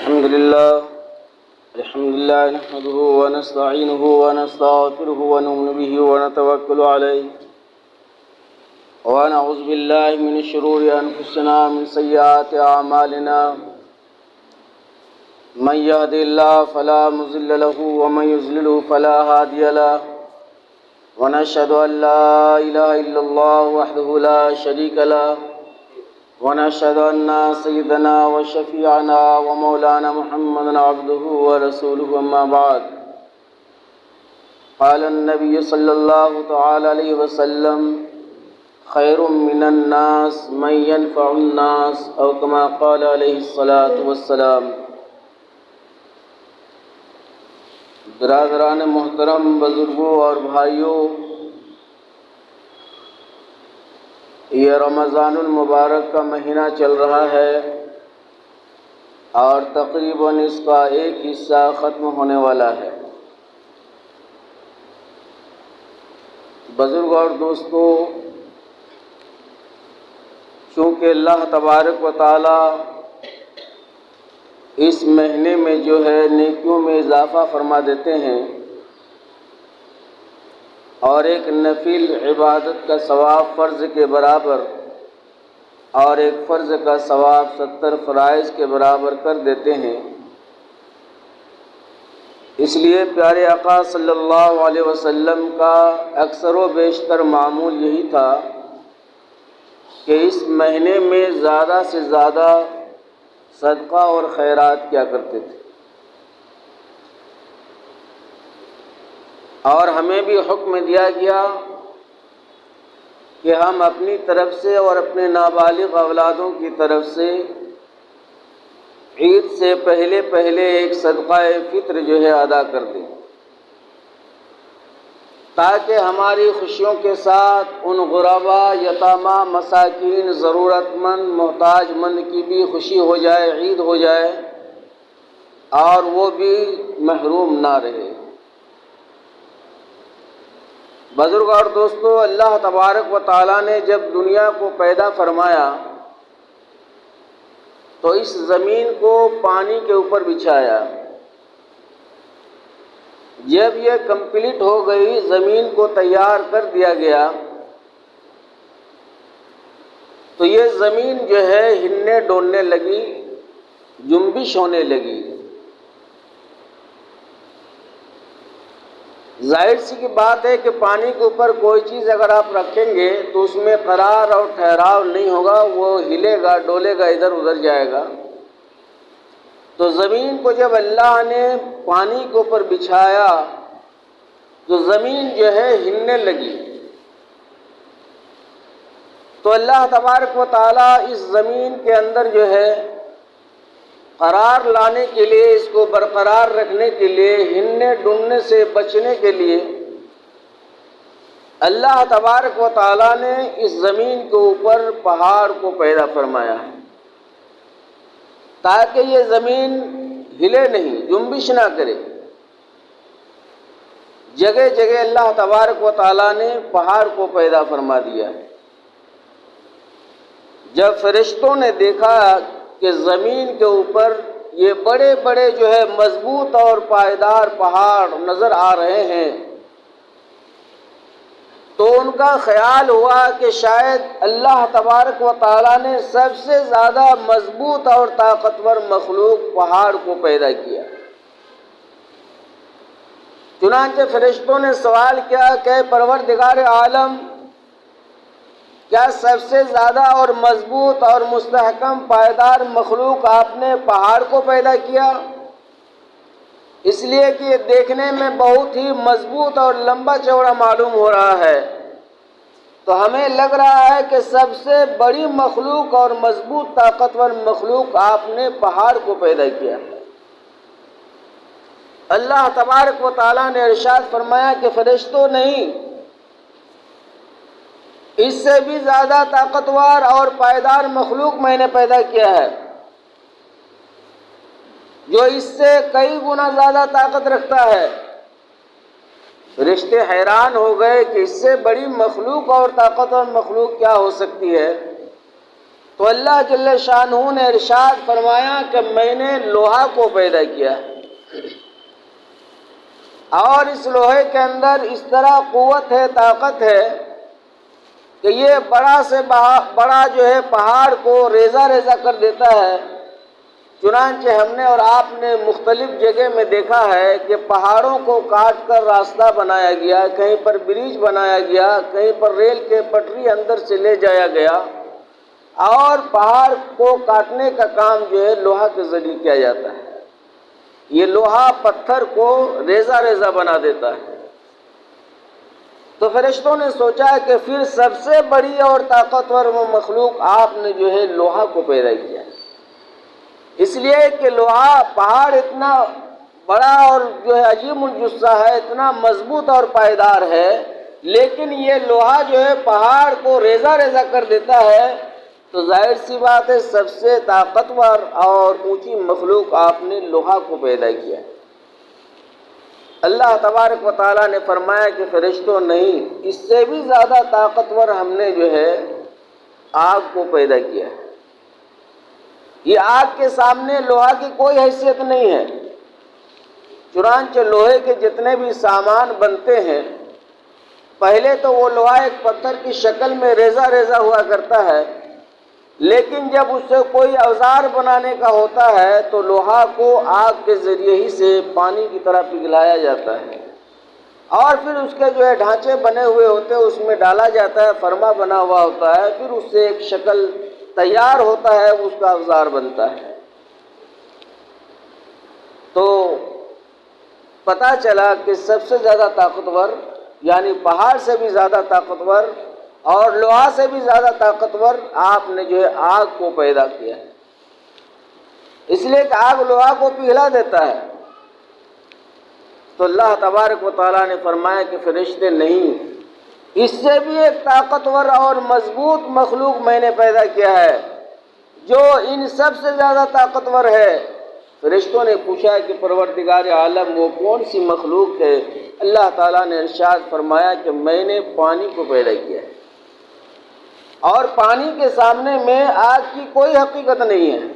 الحمد لله نحمده ونستعينه ونستغفره ونؤمن به ونتوكل عليه ونعوذ بالله من شرور أنفسنا من سيئات أعمالنا من يهد الله فلا مضل له ومن يضلل فلا هادي له ونشهد أن لا إله إلا الله وحده لا شريك له ونشهد أن سيدنا وشفيعنا ومولانا محمدا عبده ورسوله أما بعد قال النبي صلى الله تعالى عليه وسلم خير من الناس من ينفع الناس أو كما قال عليه الصلاة والسلام۔ برادران محترم، بزرگوں اور بھائیوں، یہ رمضان المبارک کا مہینہ چل رہا ہے اور تقریباً اس کا ایک حصہ ختم ہونے والا ہے۔ بزرگ اور دوستو، چونکہ اللہ تبارک و تعالی اس مہینے میں جو ہے نیکیوں میں اضافہ فرما دیتے ہیں اور ایک نفل عبادت کا ثواب فرض کے برابر اور ایک فرض کا ثواب 70 فرائض کے برابر کر دیتے ہیں، اس لیے پیارے آقا صلی اللہ علیہ وسلم کا اکثر و بیشتر معمول یہی تھا کہ اس مہینے میں زیادہ سے زیادہ صدقہ اور خیرات کیا کرتے تھے، اور ہمیں بھی حکم دیا گیا کہ ہم اپنی طرف سے اور اپنے نابالغ اولادوں کی طرف سے عید سے پہلے ایک صدقہ فطر جو ہے ادا کر دیں، تاکہ ہماری خوشیوں کے ساتھ ان غربا، یتامى، مساکین، ضرورت مند، محتاج مند کی بھی خوشی ہو جائے، عید ہو جائے اور وہ بھی محروم نہ رہے۔ بزرگ اور دوستو، اللہ تبارک و تعالیٰ نے جب دنیا کو پیدا فرمایا تو اس زمین کو پانی کے اوپر بچھایا۔ جب یہ کمپلیٹ ہو گئی، زمین کو تیار کر دیا گیا، تو یہ زمین جو ہے ہلنے ڈولنے لگی، جنبش ہونے لگی۔ ظاہر سی کی بات ہے کہ پانی کے اوپر کوئی چیز اگر آپ رکھیں گے تو اس میں قرار اور ٹھہراؤ نہیں ہوگا، وہ ہلے گا، ڈولے گا، ادھر ادھر جائے گا۔ تو زمین کو جب اللہ نے پانی کے اوپر بچھایا تو زمین جو ہے ہلنے لگی۔ تو اللہ تبارک و تعالیٰ اس زمین کے اندر جو ہے قرار لانے کے لیے، اس کو برقرار رکھنے کے لیے، ہلنے ڈولنے سے بچنے کے لیے اللہ تبارک و تعالیٰ نے اس زمین کے اوپر پہاڑ کو پیدا فرمایا ہے، تاکہ یہ زمین ہلے نہیں، جنبش نہ کرے۔ جگہ جگہ اللہ تبارک و تعالیٰ نے پہاڑ کو پیدا فرما دیا ہے۔ جب فرشتوں نے دیکھا کہ زمین کے اوپر یہ بڑے بڑے جو ہے مضبوط اور پائیدار پہاڑ نظر آ رہے ہیں، تو ان کا خیال ہوا کہ شاید اللہ تبارک و تعالیٰ نے سب سے زیادہ مضبوط اور طاقتور مخلوق پہاڑ کو پیدا کیا۔ چنانچہ فرشتوں نے سوال کیا کہ پروردگار عالم، کیا سب سے زیادہ اور مضبوط اور مستحکم پائیدار مخلوق آپ نے پہاڑ کو پیدا کیا؟ اس لیے کہ یہ دیکھنے میں بہت ہی مضبوط اور لمبا چوڑا معلوم ہو رہا ہے، تو ہمیں لگ رہا ہے کہ سب سے بڑی مخلوق اور مضبوط طاقتور مخلوق آپ نے پہاڑ کو پیدا کیا۔ اللہ تبارک و تعالیٰ نے ارشاد فرمایا کہ فرشتوں نہیں، اس سے بھی زیادہ طاقتور اور پائیدار مخلوق میں نے پیدا کیا ہے، جو اس سے کئی گنا زیادہ طاقت رکھتا ہے۔ فرشتے حیران ہو گئے کہ اس سے بڑی مخلوق اور طاقتور مخلوق کیا ہو سکتی ہے؟ تو اللہ جل شانہ نے ارشاد فرمایا کہ میں نے لوہا کو پیدا کیا اور اس لوہے کے اندر اس طرح قوت ہے، طاقت ہے کہ یہ بڑا سے بڑا جو ہے پہاڑ کو ریزہ ریزہ کر دیتا ہے۔ چنانچہ ہم نے اور آپ نے مختلف جگہ میں دیکھا ہے کہ پہاڑوں کو کاٹ کر راستہ بنایا گیا، کہیں پر برج بنایا گیا، کہیں پر ریل کے پٹری اندر سے لے جایا گیا، اور پہاڑ کو کاٹنے کا کام جو ہے لوہا کے ذریعے کیا جاتا ہے۔ یہ لوہا پتھر کو ریزہ ریزہ بنا دیتا ہے۔ تو فرشتوں نے سوچا کہ پھر سب سے بڑی اور طاقتور وہ مخلوق آپ نے جو ہے لوہا کو پیدا کیا، اس لیے کہ لوہا پہاڑ اتنا بڑا اور جو ہے عظیم الجثہ ہے، اتنا مضبوط اور پائیدار ہے، لیکن یہ لوہا جو ہے پہاڑ کو ریزہ ریزہ کر دیتا ہے۔ تو ظاہر سی بات ہے سب سے طاقتور اور اونچی مخلوق آپ نے لوہا کو پیدا کیا۔ اللہ تبارک و تعالیٰ نے فرمایا کہ فرشتوں نہیں، اس سے بھی زیادہ طاقتور ہم نے جو ہے آگ کو پیدا کیا ہے۔ یہ آگ کے سامنے لوہا کی کوئی حیثیت نہیں ہے۔ چنانچہ لوہے کے جتنے بھی سامان بنتے ہیں، پہلے تو وہ لوہا ایک پتھر کی شکل میں ریزہ ریزہ ہوا کرتا ہے، لیکن جب اس سے کوئی اوزار بنانے کا ہوتا ہے تو لوہا کو آگ کے ذریعے ہی سے پانی کی طرح پگھلایا جاتا ہے، اور پھر اس کے جو ہے ڈھانچے بنے ہوئے ہوتے ہیں، اس میں ڈالا جاتا ہے، فرما بنا ہوا ہوتا ہے، پھر اس سے ایک شکل تیار ہوتا ہے، اس کا اوزار بنتا ہے۔ تو پتہ چلا کہ سب سے زیادہ طاقتور، یعنی پہاڑ سے بھی زیادہ طاقتور اور لوہا سے بھی زیادہ طاقتور آپ نے جو ہے آگ کو پیدا کیا ہے، اس لیے کہ آگ لوہا کو پگھلا دیتا ہے۔ تو اللہ تبارک و تعالیٰ نے فرمایا کہ فرشتے نہیں، اس سے بھی ایک طاقتور اور مضبوط مخلوق میں نے پیدا کیا ہے جو ان سب سے زیادہ طاقتور ہے۔ فرشتوں نے پوچھا کہ پروردگار عالم وہ کون سی مخلوق ہے؟ اللہ تعالیٰ نے ارشاد فرمایا کہ میں نے پانی کو پیدا کیا ہے، اور پانی کے سامنے میں آگ کی کوئی حقیقت نہیں ہے۔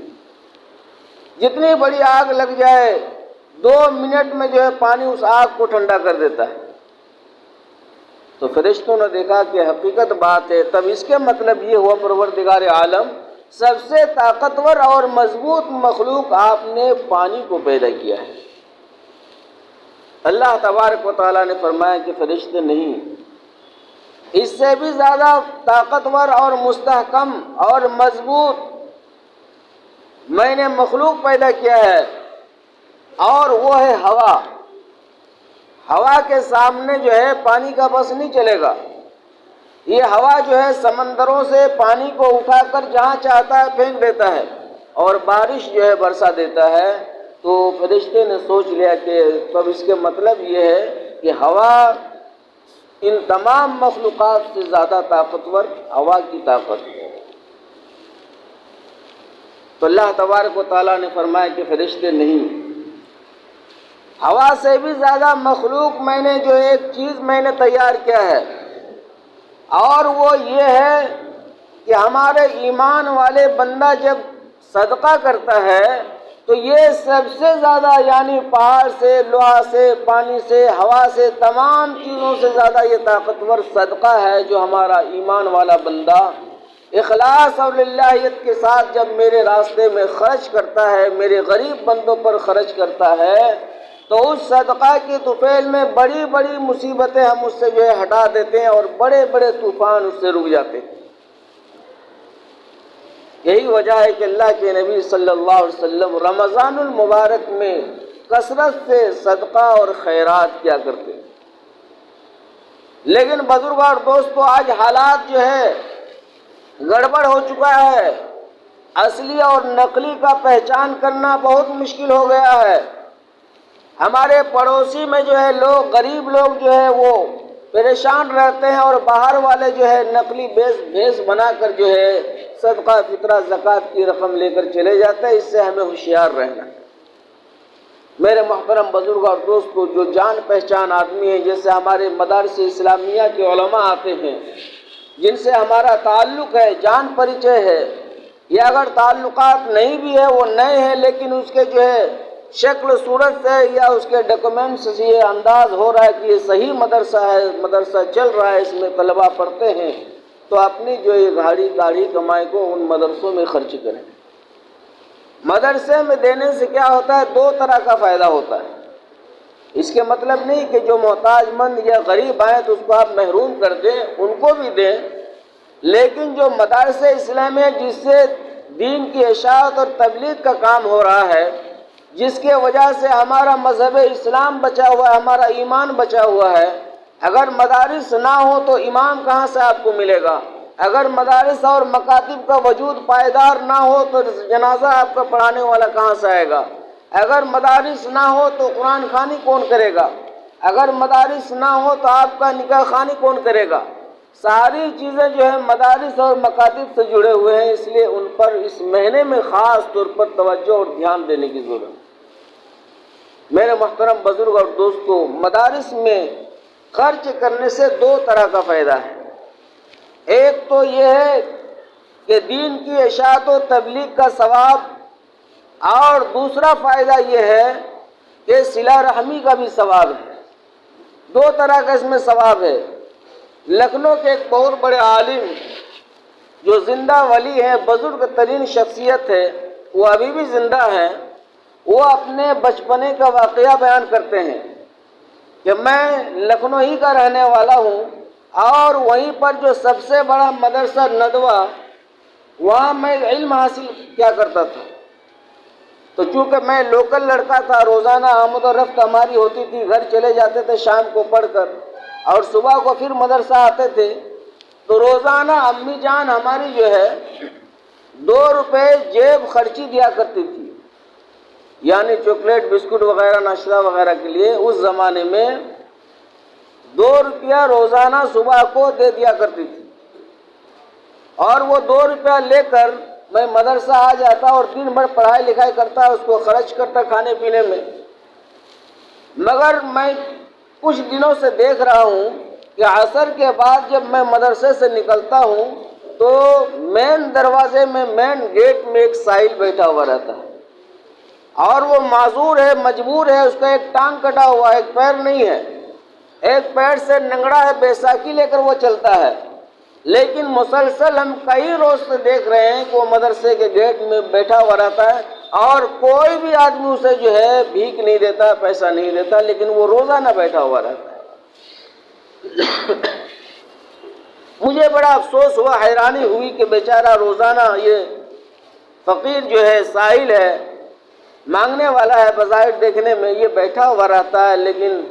جتنی بڑی آگ لگ جائے 2 منٹ میں جو ہے پانی اس آگ کو ٹھنڈا کر دیتا ہے۔ تو فرشتوں نے دیکھا کہ حقیقت بات ہے، تب اس کے مطلب یہ ہوا پروردگار عالم سب سے طاقتور اور مضبوط مخلوق آپ نے پانی کو پیدا کیا ہے۔ اللہ تبارک و تعالیٰ نے فرمایا کہ فرشتے نہیں، اس سے بھی زیادہ طاقتور اور مستحکم اور مضبوط میں نے مخلوق پیدا کیا ہے، اور وہ ہے ہوا۔ ہوا کے سامنے جو ہے پانی کا بس نہیں چلے گا۔ یہ ہوا جو ہے سمندروں سے پانی کو اٹھا کر جہاں چاہتا ہے پھینک دیتا ہے، اور بارش جو ہے برسا دیتا ہے۔ تو فرشتے نے سوچ لیا کہ تب اس کے مطلب یہ ہے کہ ہوا ان تمام مخلوقات سے زیادہ طاقتور ہوا کی طاقت ہے۔ تو اللہ تبارک و تعالیٰ نے فرمایا کہ فرشتے نہیں، ہوا سے بھی زیادہ مخلوق میں نے جو ایک چیز میں نے تیار کیا ہے، اور وہ یہ ہے کہ ہمارے ایمان والے بندہ جب صدقہ کرتا ہے تو یہ سب سے زیادہ، یعنی پہاڑ سے، لوہا سے، پانی سے، ہوا سے، تمام چیزوں سے زیادہ یہ طاقتور صدقہ ہے جو ہمارا ایمان والا بندہ اخلاص اور للہیت کے ساتھ جب میرے راستے میں خرچ کرتا ہے، میرے غریب بندوں پر خرچ کرتا ہے، تو اس صدقہ کی طفیل میں بڑی بڑی مصیبتیں ہم اس سے جو ہے ہٹا دیتے ہیں، اور بڑے بڑے طوفان اس سے رک جاتے ہیں۔ یہی وجہ ہے کہ اللہ کے نبی صلی اللہ علیہ وسلم رمضان المبارک میں کثرت سے صدقہ اور خیرات کیا کرتے ہیں۔ لیکن بزرگ اور دوستو، آج حالات جو ہے گڑبڑ ہو چکا ہے، اصلی اور نقلی کا پہچان کرنا بہت مشکل ہو گیا ہے۔ ہمارے پڑوسی میں جو ہے لوگ، غریب لوگ جو ہے وہ پریشان رہتے ہیں، اور باہر والے جو ہے نقلی بھیس بنا کر جو ہے صدقہ فطرہ زکوٰۃ کی رقم لے کر چلے جاتے ہیں۔ اس سے ہمیں ہوشیار رہنا ہے۔ میرے محترم بزرگ اور دوستو، جو جان پہچان آدمی ہیں، جیسے ہمارے مدارس اسلامیہ کے علماء آتے ہیں، جن سے ہمارا تعلق ہے، جان پریچے ہے، یا اگر تعلقات نہیں بھی ہے، وہ نئے ہیں، لیکن اس کے جو ہے شکل و صورت سے یا اس کے ڈاکومنٹس سے یہ انداز ہو رہا ہے کہ یہ صحیح مدرسہ ہے، مدرسہ چل رہا ہے، اس میں طلبہ پڑھتے ہیں، تو اپنی جو یہ گاڑی کمائی کو ان مدرسوں میں خرچ کریں۔ مدرسے میں دینے سے کیا ہوتا ہے؟ دو طرح کا فائدہ ہوتا ہے۔ اس کے مطلب نہیں کہ جو محتاج مند یا غریب آئیں تو اس کو آپ محروم کر دیں، ان کو بھی دیں، لیکن جو مدارس اسلامیہ جس سے دین کی اشاعت اور تبلیغ کا کام ہو رہا ہے، جس کے وجہ سے ہمارا مذہب اسلام بچا ہوا ہے، ہمارا ایمان بچا ہوا ہے، اگر مدارس نہ ہو تو ایمان کہاں سے آپ کو ملے گا؟ اگر مدارس اور مکاتب کا وجود پائیدار نہ ہو تو جنازہ آپ کا پڑھانے والا کہاں سے آئے گا؟ اگر مدارس نہ ہو تو قرآن خوانی کون کرے گا؟ اگر مدارس نہ ہو تو آپ کا نکاح خوانی کون کرے گا؟ ساری چیزیں جو ہے مدارس اور مکاتب سے جڑے ہوئے ہیں، اس لیے ان پر اس مہینے میں خاص طور پر توجہ اور دھیان دینے کی ضرورت ہے۔ میرے محترم بزرگ اور دوستو، مدارس میں خرچ کرنے سے دو طرح کا فائدہ ہے۔ ایک تو یہ ہے کہ دین کی اشاعت و تبلیغ کا ثواب، اور دوسرا فائدہ یہ ہے کہ صلہ رحمی کا بھی ثواب ہے۔ دو طرح کا اس میں ثواب ہے۔ لکھنؤ کے ایک بہت بڑے عالم جو زندہ ولی ہیں، بزرگ ترین شخصیت ہے، وہ ابھی بھی زندہ ہیں، وہ اپنے بچپنے کا واقعہ بیان کرتے ہیں کہ میں لکھنؤ ہی کا رہنے والا ہوں، اور وہیں پر جو سب سے بڑا مدرسہ ندوہ، وہاں میں علم حاصل کیا کرتا تھا۔ تو چونکہ میں لوکل لڑکا تھا، روزانہ آمد و رفت ہماری ہوتی تھی، گھر چلے جاتے تھے شام کو پڑھ کر، اور صبح کو پھر مدرسہ آتے تھے، تو روزانہ امی جان ہماری جو ہے 2 روپے جیب خرچی دیا کرتی تھی، یعنی چاکلیٹ بسکٹ وغیرہ ناشتہ وغیرہ کے لیے۔ اس زمانے میں 2 روپیہ روزانہ صبح کو دے دیا کرتی تھی، اور وہ 2 روپیہ لے کر میں مدرسہ آ جاتا اور دن بھر پڑھائی لکھائی کرتا، اس کو خرچ کرتا کھانے پینے میں۔ مگر میں کچھ دنوں سے دیکھ رہا ہوں کہ عصر کے بعد جب میں مدرسے سے نکلتا ہوں تو مین دروازے میں، مین گیٹ میں ایک سائل بیٹھا ہوا رہتا ہے، اور وہ معذور ہے، مجبور ہے، اس کا ایک ٹانگ کٹا ہوا ہے، ایک پیر نہیں ہے، ایک پیر سے ننگڑا ہے، بیساکھی لے کر وہ چلتا ہے، لیکن مسلسل ہم کئی روز سے دیکھ رہے ہیں کہ وہ مدرسے کے گیٹ میں بیٹھا ہوا رہتا ہے، اور کوئی بھی آدمی اسے جو ہے بھیک نہیں دیتا، پیسہ نہیں دیتا، لیکن وہ روزانہ بیٹھا ہوا رہتا ہے۔ مجھے بڑا افسوس ہوا، حیرانی ہوئی کہ بیچارہ روزانہ یہ فقیر جو ہے، سائل ہے، مانگنے والا ہے بظاہر دیکھنے میں، یہ بیٹھا ہوا رہتا ہے، لیکن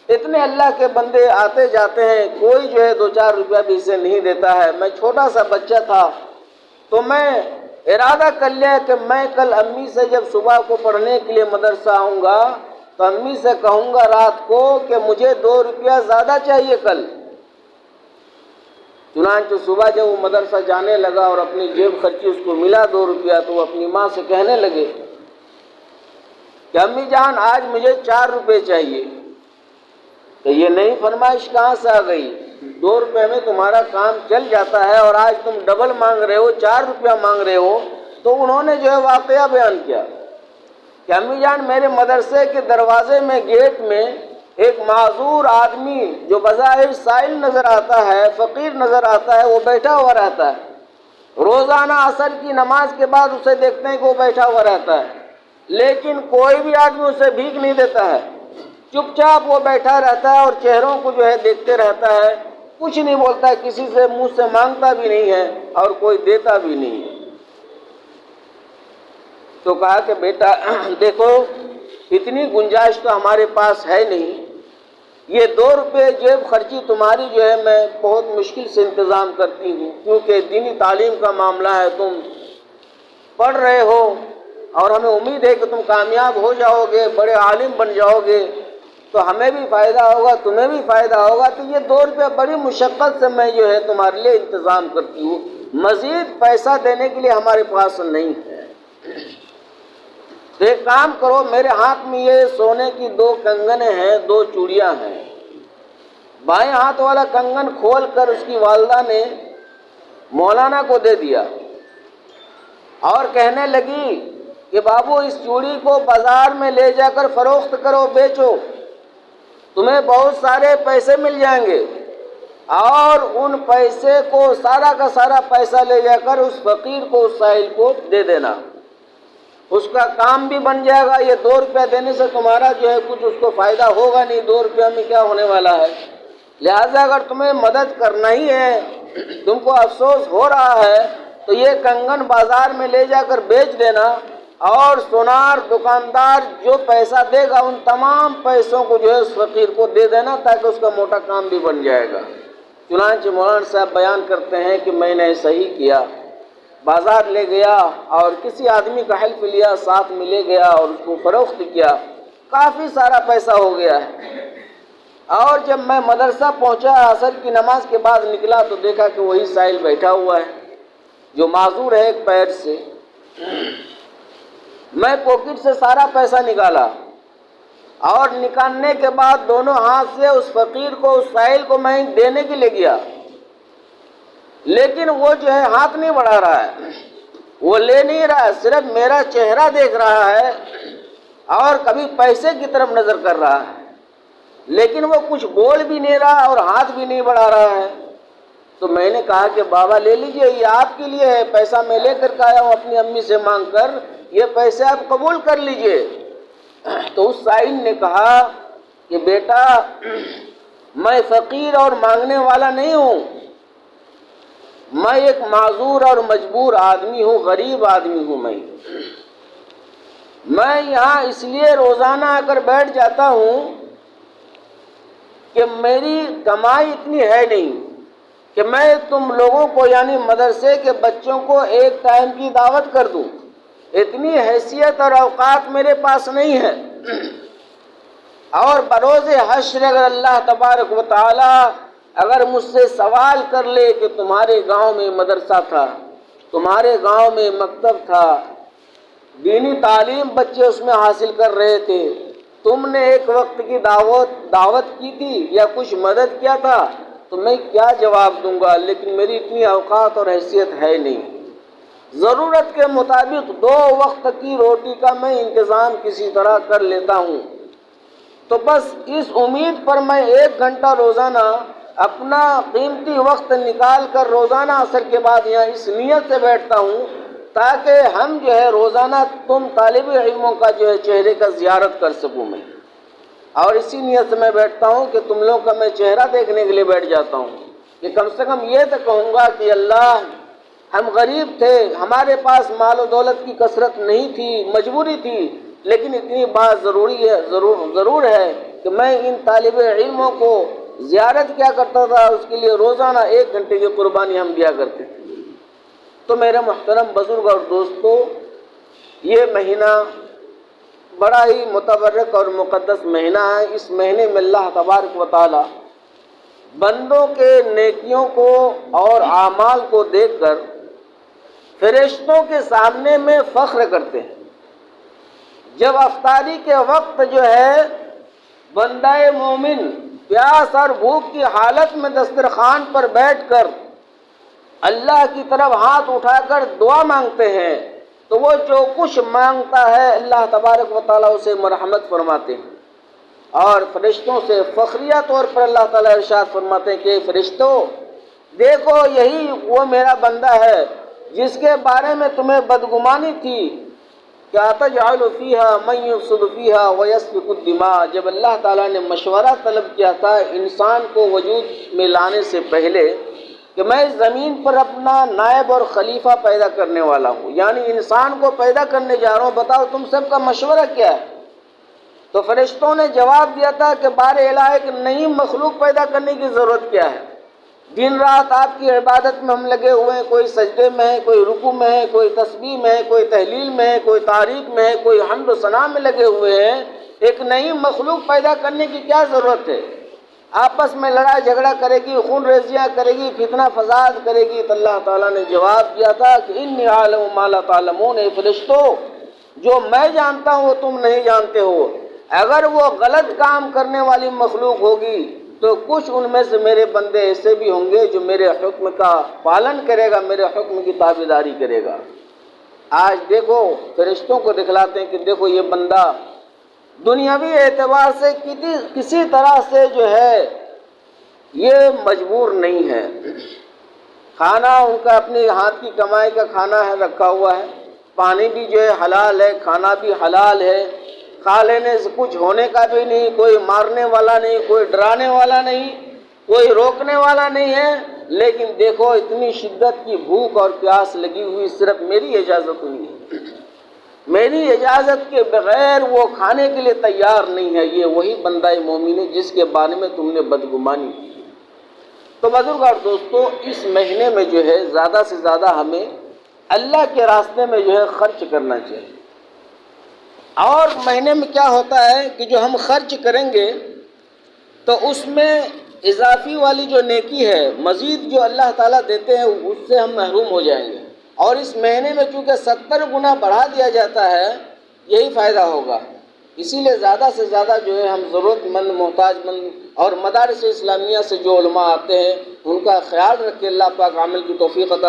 اتنے اللہ کے بندے آتے جاتے ہیں، کوئی جو ہے 2-4 روپیہ بھی اسے نہیں دیتا ہے۔ میں چھوٹا سا بچہ تھا تو میں ارادہ کر لیا کہ میں کل امی سے جب صبح کو پڑھنے کے لیے مدرسہ آؤں گا تو امی سے کہوں گا رات کو کہ مجھے 2 روپیہ زیادہ چاہیے کل۔ چنانچہ صبح جب وہ مدرسہ جانے لگا اور اپنی جیب خرچی اس کو ملا 2 روپیہ، تو وہ اپنی ماں سے کہنے لگے کہ امی جان آج مجھے 4 روپے چاہیے۔ کہ یہ نئی فرمائش کہاں سے آ گئی؟ 2 روپے میں تمہارا کام چل جاتا ہے اور آج تم ڈبل مانگ رہے ہو، 4 روپیہ مانگ رہے ہو۔ تو انہوں نے جو ہے واقعہ بیان کیا کہ امی جان میرے مدرسے کے دروازے میں، گیٹ میں ایک معذور آدمی جو بظاہر سائل نظر آتا ہے، فقیر نظر آتا ہے، وہ بیٹھا ہوا رہتا ہے۔ روزانہ عصر کی نماز کے بعد اسے دیکھتے ہیں کہ وہ بیٹھا ہوا رہتا ہے، لیکن کوئی بھی آدمی اسے بھیک نہیں دیتا ہے، چپ چاپ وہ بیٹھا رہتا ہے اور چہروں کو جو ہے دیکھتے رہتا ہے، کچھ نہیں بولتا ہے، کسی سے منہ سے مانگتا بھی نہیں ہے اور کوئی دیتا بھی نہیں ہے۔ تو کہا کہ بیٹا دیکھو اتنی گنجائش تو ہمارے پاس ہے نہیں، یہ 2 روپے جیب خرچی تمہاری جو ہے میں بہت مشکل سے انتظام کرتی ہوں، کیونکہ دینی تعلیم کا معاملہ ہے، تم پڑھ رہے ہو اور ہمیں امید ہے کہ تم کامیاب ہو جاؤ گے، بڑے عالم بن جاؤ گے، تو ہمیں بھی فائدہ ہوگا، تمہیں بھی فائدہ ہوگا، تو یہ 2 روپے بڑی مشقت سے میں جو ہے تمہارے لیے انتظام کرتی ہوں، مزید پیسہ دینے کے لیے ہمارے پاس نہیں ہے۔ تو ایک کام کرو، میرے ہاتھ میں یہ سونے کی 2 کنگنیں ہیں، 2 چوڑیاں ہیں، بائیں ہاتھ والا کنگن کھول کر اس کی والدہ نے مولانا کو دے دیا، اور کہنے لگی کہ بابو اس چوڑی کو بازار میں لے جا کر فروخت کرو، بیچو، تمہیں بہت سارے پیسے مل جائیں گے، اور ان پیسے کو سارا کا سارا پیسہ لے جا کر اس فقیر کو، اس سائل کو دے دینا، اس کا کام بھی بن جائے گا۔ یہ 2 روپیہ دینے سے تمہارا جو ہے کچھ اس کو فائدہ ہوگا نہیں، 2 روپیہ میں کیا ہونے والا ہے۔ لہٰذا اگر تمہیں مدد کرنا ہی ہے، تم کو افسوس ہو رہا ہے، تو یہ کنگن بازار میں لے جا کر بیچ دینا، اور سونار دکاندار جو پیسہ دے گا ان تمام پیسوں کو جو ہے اس فقیر کو دے دینا، تاکہ اس کا موٹا کام بھی بن جائے گا۔ چنانچہ مولانا صاحب بیان کرتے ہیں کہ میں نے صحیح کیا، بازار لے گیا اور کسی آدمی کا حلف لیا، ساتھ میں لے گیا اور اس کو فروخت کیا، کافی سارا پیسہ ہو گیا ہے۔ اور جب میں مدرسہ پہنچا، عصر کی نماز کے بعد نکلا تو دیکھا کہ وہی سائل بیٹھا ہوا ہے جو معذور ہے ایک پیر سے۔ میں پاکٹ سے سارا پیسہ نکالا، اور نکالنے کے بعد دونوں ہاتھ سے اس فقیر کو، اس سائل کو میں دینے کے لیے گیا، لیکن وہ جو ہے ہاتھ نہیں بڑھا رہا ہے، وہ لے نہیں رہا ہے، صرف میرا چہرہ دیکھ رہا ہے اور کبھی پیسے کی طرف نظر کر رہا ہے، لیکن وہ کچھ بول بھی نہیں رہا اور ہاتھ بھی نہیں بڑھا رہا ہے۔ تو میں نے کہا کہ بابا لے لیجئے، یہ آپ کے لیے ہے، پیسہ میں لے کر کے آیا ہوں اپنی امی سے مانگ کر، یہ پیسے آپ قبول کر لیجئے۔ تو اس سائل نے کہا کہ بیٹا میں فقیر اور مانگنے والا نہیں ہوں، میں ایک معذور اور مجبور آدمی ہوں، غریب آدمی ہوں، میں یہاں اس لیے روزانہ آ کر بیٹھ جاتا ہوں کہ میری کمائی اتنی ہے نہیں کہ میں تم لوگوں کو یعنی مدرسے کے بچوں کو ایک ٹائم کی دعوت کر دوں، اتنی حیثیت اور اوقات میرے پاس نہیں ہے۔ اور بروز حشر اگر اللہ تبارک و تعالی اگر مجھ سے سوال کر لے کہ تمہارے گاؤں میں مدرسہ تھا، تمہارے گاؤں میں مکتب تھا، دینی تعلیم بچے اس میں حاصل کر رہے تھے، تم نے ایک وقت کی دعوت کی تھی یا کچھ مدد کیا تھا، تو میں کیا جواب دوں گا؟ لیکن میری اتنی اوقات اور حیثیت ہے نہیں، ضرورت کے مطابق 2 وقت کی روٹی کا میں انتظام کسی طرح کر لیتا ہوں۔ تو بس اس امید پر میں 1 گھنٹہ روزانہ اپنا قیمتی وقت نکال کر روزانہ عصر کے بعد یہاں اس نیت سے بیٹھتا ہوں تاکہ ہم جو ہے روزانہ تم طالب علموں کا جو ہے چہرے کا زیارت کر سکوں میں، اور اسی نیت سے میں بیٹھتا ہوں کہ تم لوگوں کا میں چہرہ دیکھنے کے لیے بیٹھ جاتا ہوں کہ کم سے کم یہ تو کہوں گا کہ اللہ ہم غریب تھے، ہمارے پاس مال و دولت کی کثرت نہیں تھی، مجبوری تھی، لیکن اتنی بات ضرور ہے کہ میں ان طالب علموں کو زیارت کیا کرتا تھا، اس کے لیے روزانہ 1 گھنٹے کی قربانی ہم دیا کرتے تھے۔ تو میرے محترم بزرگ اور دوستو، یہ مہینہ بڑا ہی متبرک اور مقدس مہینہ ہے۔ اس مہینے میں اللہ تبارک و تعالی بندوں کے نیکیوں کو اور اعمال کو دیکھ کر فرشتوں کے سامنے میں فخر کرتے ہیں۔ جب افطاری کے وقت جو ہے بندہ مومن پیاس اور بھوک کی حالت میں دسترخوان پر بیٹھ کر اللہ کی طرف ہاتھ اٹھا کر دعا مانگتے ہیں، تو وہ جو کچھ مانگتا ہے اللہ تبارک و تعالیٰ اسے مرحمت فرماتے ہیں، اور فرشتوں سے فخریہ طور پر اللہ تعالیٰ ارشاد فرماتے ہیں کہ فرشتوں دیکھو یہی وہ میرا بندہ ہے جس کے بارے میں تمہیں بدگمانی تھی کہ اتجعل فیہا من یفسد فیہا ویسفک الدماء۔ جب اللہ تعالیٰ نے مشورہ طلب کیا تھا انسان کو وجود میں لانے سے پہلے کہ میں زمین پر اپنا نائب اور خلیفہ پیدا کرنے والا ہوں، یعنی انسان کو پیدا کرنے جا رہا ہوں، بتاؤ تم سب کا مشورہ کیا ہے؟ تو فرشتوں نے جواب دیا تھا کہ بار الہ کہ نئی مخلوق پیدا کرنے کی ضرورت کیا ہے؟ دن رات آپ کی عبادت میں ہم لگے ہوئے ہیں، کوئی سجدے میں ہے، کوئی رکوع میں ہے، کوئی تسبیح میں ہے، کوئی تحلیل میں ہے، کوئی تعریف میں ہے، کوئی حمد و ثنا میں لگے ہوئے ہیں، ایک نئی مخلوق پیدا کرنے کی کیا ضرورت ہے؟ آپس میں لڑائی جھگڑا کرے گی، خون ریزیاں کرے گی، فتنہ فساد کرے گی۔ تو اللہ تعالیٰ نے جواب دیا تھا کہ انی عالم ما لا تعلمون، اے فرشتوں جو میں جانتا ہوں وہ تم نہیں جانتے ہو۔ اگر وہ غلط کام کرنے والی مخلوق ہوگی تو کچھ ان میں سے میرے بندے ایسے بھی ہوں گے جو میرے حکم کا پالن کرے گا، میرے حکم کی تابعداری کرے گا۔ آج دیکھو فرشتوں کو دکھلاتے ہیں کہ دیکھو یہ بندہ دنیاوی اعتبار سے کسی طرح سے جو ہے یہ مجبور نہیں ہے، کھانا ان کا اپنے ہاتھ کی کمائی کا کھانا ہے رکھا ہوا ہے، پانی بھی جو ہے حلال ہے، کھانا بھی حلال ہے، کھا لینے سے کچھ ہونے کا بھی نہیں، کوئی مارنے والا نہیں، کوئی ڈرانے والا نہیں، کوئی روکنے والا نہیں ہے، لیکن دیکھو اتنی شدت کی بھوک اور پیاس لگی ہوئی، صرف میری اجازت ہوئی ہے، میری اجازت کے بغیر وہ کھانے کے لیے تیار نہیں ہے، یہ وہی بندہ مومن ہے جس کے بارے میں تم نے بدگمانی کی۔ تو بزرگ اور دوستو، اس مہینے میں جو ہے زیادہ سے زیادہ ہمیں اللہ کے راستے میں جو ہے خرچ کرنا چاہیے۔ اور مہینے میں کیا ہوتا ہے کہ جو ہم خرچ کریں گے تو اس میں اضافی والی جو نیکی ہے، مزید جو اللہ تعالیٰ دیتے ہیں اس سے ہم محروم ہو جائیں گے، اور اس مہینے میں چونکہ 70 گنا بڑھا دیا جاتا ہے، یہی فائدہ ہوگا۔ اسی لیے زیادہ سے زیادہ جو ہے ہم ضرورت مند، محتاج مند اور مدارس اسلامیہ سے جو علماء آتے ہیں ان کا خیال رکھ کے اللہ پاک عمل کی توفیق عطا